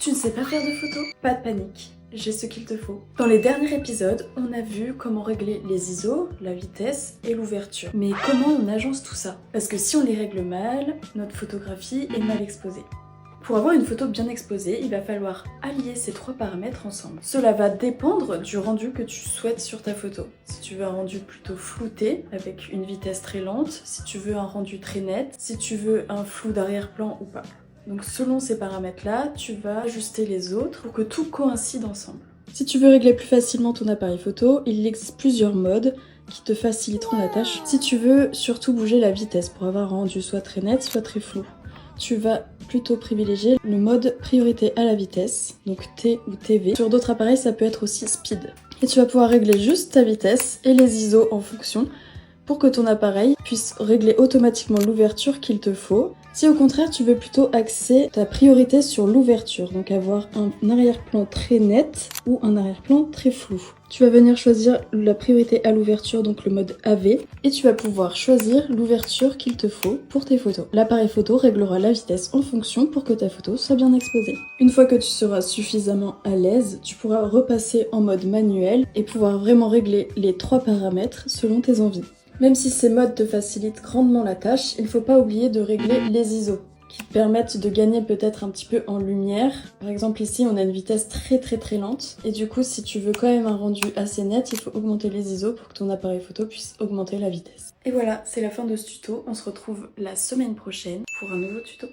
Tu ne sais pas faire de photos? Pas de panique, j'ai ce qu'il te faut. Dans les derniers épisodes, on a vu comment régler les ISO, la vitesse et l'ouverture. Mais comment on agence tout ça? Parce que si on les règle mal, notre photographie est mal exposée. Pour avoir une photo bien exposée, il va falloir allier ces trois paramètres ensemble. Cela va dépendre du rendu que tu souhaites sur ta photo. Si tu veux un rendu plutôt flouté, avec une vitesse très lente, si tu veux un rendu très net, si tu veux un flou d'arrière-plan ou pas. Donc selon ces paramètres-là, tu vas ajuster les autres pour que tout coïncide ensemble. Si tu veux régler plus facilement ton appareil photo, il existe plusieurs modes qui te faciliteront la tâche. Si tu veux surtout bouger la vitesse pour avoir un rendu soit très net, soit très flou, tu vas plutôt privilégier le mode priorité à la vitesse, donc T ou TV. Sur d'autres appareils, ça peut être aussi speed. Et tu vas pouvoir régler juste ta vitesse et les ISO en fonction pour que ton appareil puisse régler automatiquement l'ouverture qu'il te faut. Si au contraire tu veux plutôt axer ta priorité sur l'ouverture, donc avoir un arrière-plan très net ou un arrière-plan très flou, tu vas venir choisir la priorité à l'ouverture, donc le mode AV, et tu vas pouvoir choisir l'ouverture qu'il te faut pour tes photos. L'appareil photo réglera la vitesse en fonction pour que ta photo soit bien exposée. Une fois que tu seras suffisamment à l'aise, tu pourras repasser en mode manuel et pouvoir vraiment régler les trois paramètres selon tes envies. Même si ces modes te facilitent grandement la tâche, il ne faut pas oublier de régler les ISO, qui te permettent de gagner peut-être un petit peu en lumière. Par exemple ici on a une vitesse très lente, et du coup si tu veux quand même un rendu assez net, il faut augmenter les ISO pour que ton appareil photo puisse augmenter la vitesse. Et voilà, c'est la fin de ce tuto, on se retrouve la semaine prochaine pour un nouveau tuto.